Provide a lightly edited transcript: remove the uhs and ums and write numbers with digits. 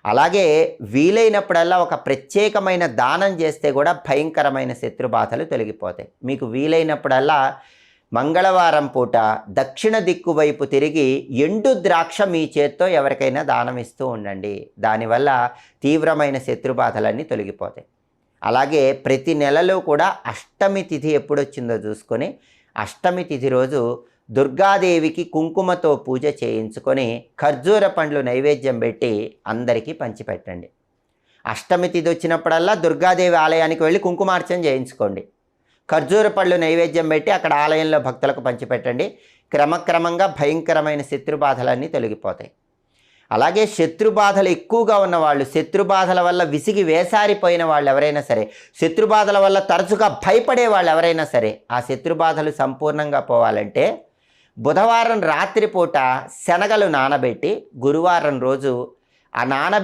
అలాగే వీలైనప్పుడల్లా ఒక ప్రత్యేకమైన దానం చేస్తే కూడా భయంకరమైన శత్రుబాధలు తొలగిపోతాయి. మీకు వీలైనప్పుడల్లా మంగళవారం పూట దక్షిణ దిక్కు వైపు తిరిగి ఎండు ద్రాక్ష మీ చేత్తో ఎవరికైనా దానం ఇస్తూ ఉండండి. దానివల్ల తీవ్రమైన శత్రుబాధలన్నీ తొలగిపోతాయి. అలాగే ప్రతి నెలలో కూడా అష్టమి తిథి ఎప్పుడొచ్చిందో చూసుకొని అష్టమి తిథి రోజు దుర్గాదేవికి కుంకుమతో పూజ చేయించుకొని ఖర్జూర పండ్లు నైవేద్యం పెట్టి అందరికీ పంచిపెట్టండి. అష్టమి తిథి వచ్చినప్పుడల్లా దుర్గాదేవి ఆలయానికి వెళ్ళి కుంకుమార్చన చేయించుకోండి. ఖర్జూర పళ్ళు నైవేద్యం పెట్టి అక్కడ ఆలయంలో భక్తులకు పంచిపెట్టండి. క్రమక్రమంగా భయంకరమైన శత్రుబాధలన్నీ తొలగిపోతాయి. అలాగే శత్రుబాధలు ఎక్కువగా ఉన్నవాళ్ళు, శత్రుబాధల వల్ల విసిగి వేసారిపోయిన వాళ్ళు ఎవరైనా సరే, శత్రుబాధల వల్ల తరచుగా భయపడే వాళ్ళు ఎవరైనా సరే, ఆ శత్రుబాధలు సంపూర్ణంగా పోవాలంటే బుధవారం రాత్రిపూట శనగలు నానబెట్టి గురువారం రోజు ఆ